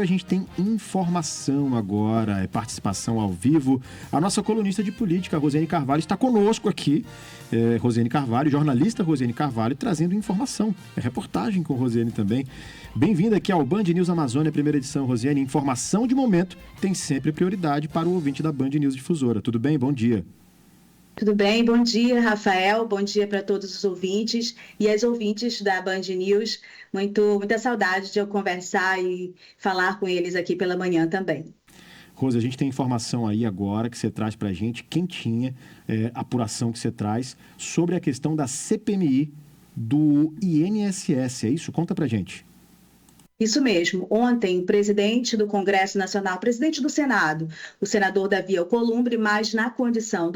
A gente tem informação agora, participação ao vivo. A nossa colunista de política, Rosiane Carvalho, está conosco aqui. Rosiane Carvalho, jornalista Rosiane Carvalho, trazendo informação. Reportagem com Rosiane também. Bem-vinda aqui ao Band News Amazônia, primeira edição, Rosiane. Informação de momento tem sempre prioridade para o ouvinte da Band News Difusora. Tudo bem? Bom dia. Tudo bem, bom dia, Rafael, bom dia para todos os ouvintes e as ouvintes da Band News. Muita saudade de eu conversar e falar com eles aqui pela manhã também. Rose, a gente tem informação aí agora que você traz para a gente, quentinha, apuração que você traz sobre a questão da CPMI do INSS, é isso? Conta para a gente. Isso mesmo. Ontem, o presidente do Congresso Nacional, presidente do Senado, o senador Davi Alcolumbre, mas na condição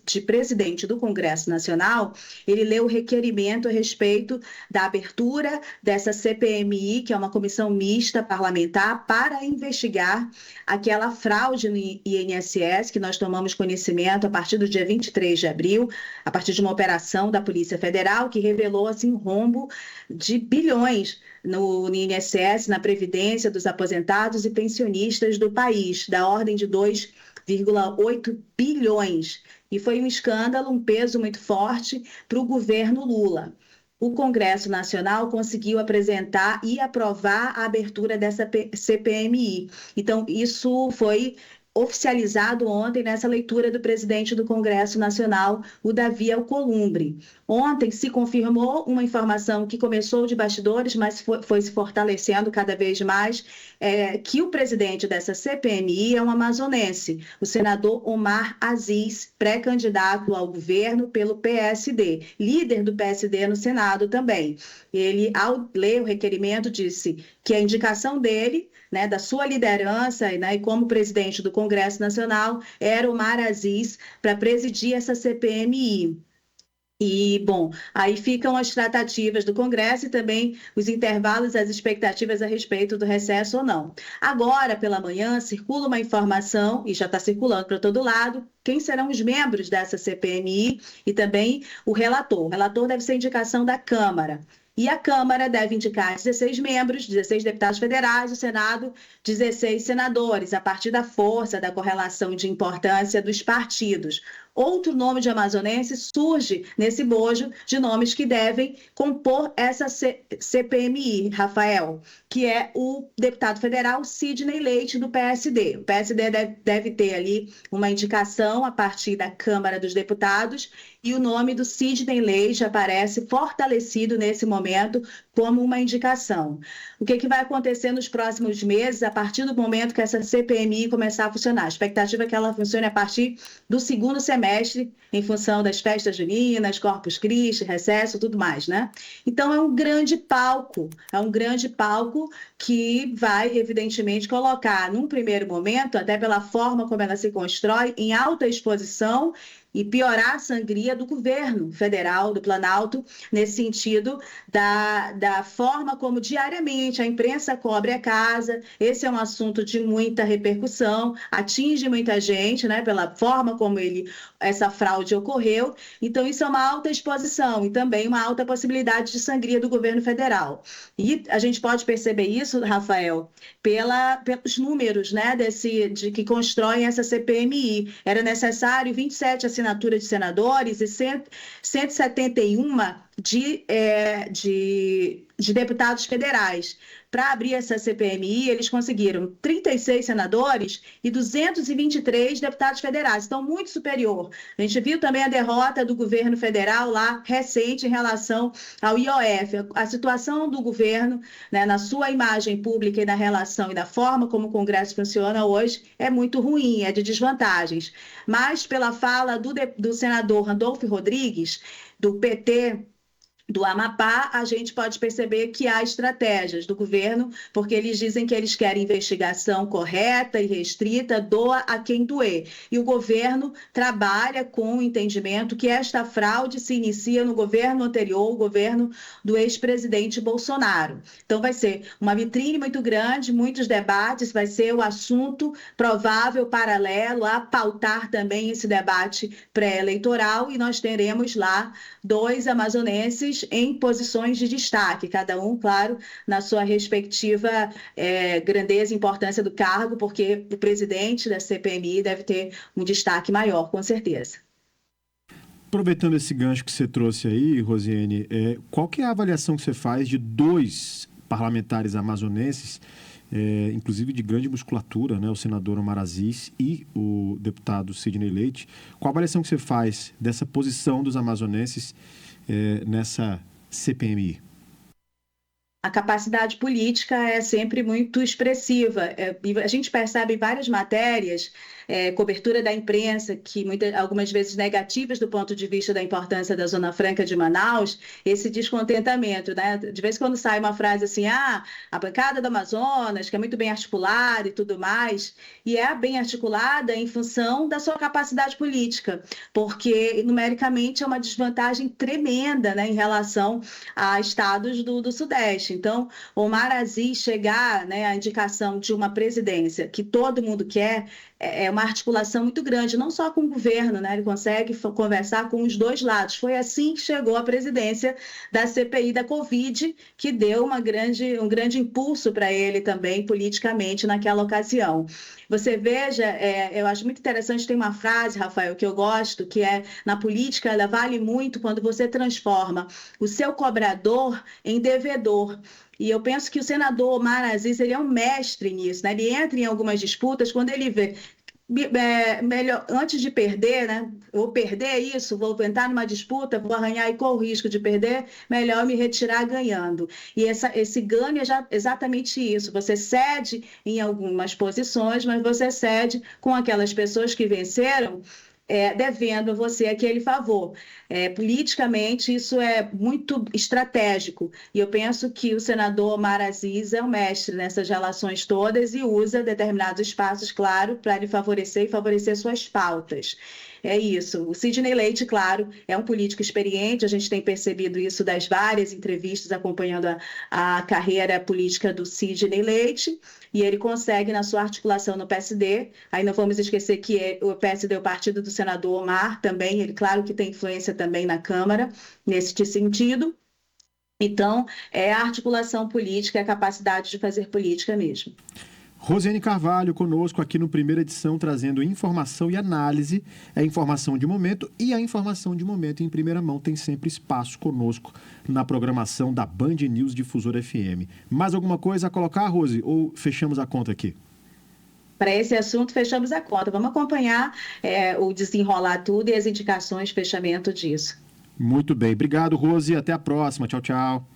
de presidente do Congresso Nacional, ele leu o requerimento a respeito da abertura dessa CPMI, que é uma comissão mista parlamentar, para investigar aquela fraude no INSS, que nós tomamos conhecimento a partir do dia 23 de abril, a partir de uma operação da Polícia Federal, que revelou assim, um rombo de bilhões no INSS, na Previdência dos aposentados e pensionistas do país, da ordem de 2,8 bilhões. E foi um escândalo, um peso muito forte para o governo Lula. O Congresso Nacional conseguiu apresentar e aprovar a abertura dessa CPMI. Então, isso foi oficializado ontem nessa leitura do presidente do Congresso Nacional, o Davi Alcolumbre. Ontem se confirmou uma informação que começou de bastidores, mas foi se fortalecendo cada vez mais, que o presidente dessa CPMI é um amazonense, o senador Omar Aziz, pré-candidato ao governo pelo PSD, líder do PSD no Senado também. Ele, ao ler o requerimento, disse que a indicação dele, da sua liderança e como presidente do Congresso Nacional, era Omar Aziz para presidir essa CPMI. E, bom, aí ficam as tratativas do Congresso e também os intervalos, as expectativas a respeito do recesso ou não. Agora, pela manhã, circula uma informação, e já está circulando para todo lado, quem serão os membros dessa CPMI e também o relator. O relator deve ser indicação da Câmara. E a Câmara deve indicar 16 membros, 16 deputados federais, o Senado, 16 senadores, a partir da força da correlação de importância dos partidos. Outro nome de amazonense surge nesse bojo de nomes que devem compor essa CPMI, Rafael, que é o deputado federal Sidney Leite, do PSD. O PSD deve ter ali uma indicação a partir da Câmara dos Deputados e o nome do Sidney Leite aparece fortalecido nesse momento como uma indicação. O que vai acontecer nos próximos meses, a partir do momento que essa CPMI começar a funcionar? A expectativa é que ela funcione a partir do segundo semestre, em função das festas juninas, Corpus Christi, recesso, tudo mais, né? Então, é um grande palco que vai, evidentemente, colocar, num primeiro momento, até pela forma como ela se constrói, em alta exposição e piorar a sangria do governo federal, do Planalto, nesse sentido da forma como diariamente a imprensa cobre a casa. Esse é um assunto de muita repercussão, atinge muita gente, pela forma como essa fraude ocorreu. Então, isso é uma alta exposição e também uma alta possibilidade de sangria do governo federal. E a gente pode perceber isso, Rafael, pelos números de que constroem essa CPMI. Era necessário 27 assinaturas de senadores e 171 de deputados federais. Para abrir essa CPMI, eles conseguiram 36 senadores e 223 deputados federais, então muito superior. A gente viu também a derrota do governo federal lá, recente, em relação ao IOF. A situação do governo, na sua imagem pública e na relação e da forma como o Congresso funciona hoje, é muito ruim, é de desvantagens. Mas, pela fala do senador Randolfo Rodrigues, do PT, do Amapá, a gente pode perceber que há estratégias do governo, porque eles dizem que eles querem investigação correta e restrita, doa a quem doer. E o governo trabalha com o entendimento que esta fraude se inicia no governo anterior, o governo do ex-presidente Bolsonaro. Então vai ser uma vitrine muito grande, muitos debates, vai ser o assunto provável paralelo a pautar também esse debate pré-eleitoral, e nós teremos lá 2 amazonenses todos em posições de destaque, cada um, claro, na sua respectiva grandeza e importância do cargo, porque o presidente da CPMI deve ter um destaque maior, com certeza. Aproveitando esse gancho que você trouxe aí, Rosiane, qual que é a avaliação que você faz de 2 parlamentares amazonenses, inclusive de grande musculatura, né, o senador Omar Aziz e o deputado Sidney Leite? Qual a avaliação que você faz dessa posição dos amazonenses nessa CPMI? A capacidade política é sempre muito expressiva. A gente percebe em várias matérias, cobertura da imprensa, que algumas vezes negativas do ponto de vista da importância da Zona Franca de Manaus, esse descontentamento, né? De vez em quando sai uma frase assim, a bancada do Amazonas, que é muito bem articulada e tudo mais, e é bem articulada em função da sua capacidade política, porque numericamente é uma desvantagem tremenda, né, em relação a estados do Sudeste. Então, Omar Aziz chegar, né, à indicação de uma presidência que todo mundo quer, é uma articulação muito grande, não só com o governo, né? Ele consegue conversar com os 2 lados. Foi assim que chegou à presidência da CPI da Covid, que deu um grande impulso para ele também, politicamente, naquela ocasião. Você veja, eu acho muito interessante, tem uma frase, Rafael, que eu gosto, que é, na política, ela vale muito quando você transforma o seu cobrador em devedor. E eu penso que o senador Omar Aziz, ele é um mestre nisso, né? Ele entra em algumas disputas quando ele vê melhor, antes de perder, né? Vou perder isso, vou entrar numa disputa, vou arranhar e corro o risco de perder, melhor me retirar ganhando. E esse ganho é exatamente isso. Você cede em algumas posições, mas você cede com aquelas pessoas que venceram, devendo a você aquele favor. Politicamente, isso é muito estratégico. E eu penso que o senador Omar Aziz é um mestre nessas relações todas e usa determinados espaços, claro, para lhe favorecer e favorecer suas pautas. É isso. O Sidney Leite, claro, é um político experiente, a gente tem percebido isso das várias entrevistas acompanhando a carreira política do Sidney Leite, e ele consegue, na sua articulação no PSD, aí não vamos esquecer que o PSD é o partido do senador Omar também, ele, claro que tem influência também na Câmara, nesse sentido. Então, é a articulação política, é a capacidade de fazer política mesmo. Rosiane Carvalho conosco aqui no Primeira Edição, trazendo informação e análise. É informação de momento, e a informação de momento em primeira mão tem sempre espaço conosco na programação da Band News Difusora FM. Mais alguma coisa a colocar, Rose, ou fechamos a conta aqui? Para esse assunto, fechamos a conta. Vamos acompanhar o desenrolar tudo e as indicações de fechamento disso. Muito bem. Obrigado, Rose. Até a próxima. Tchau, tchau.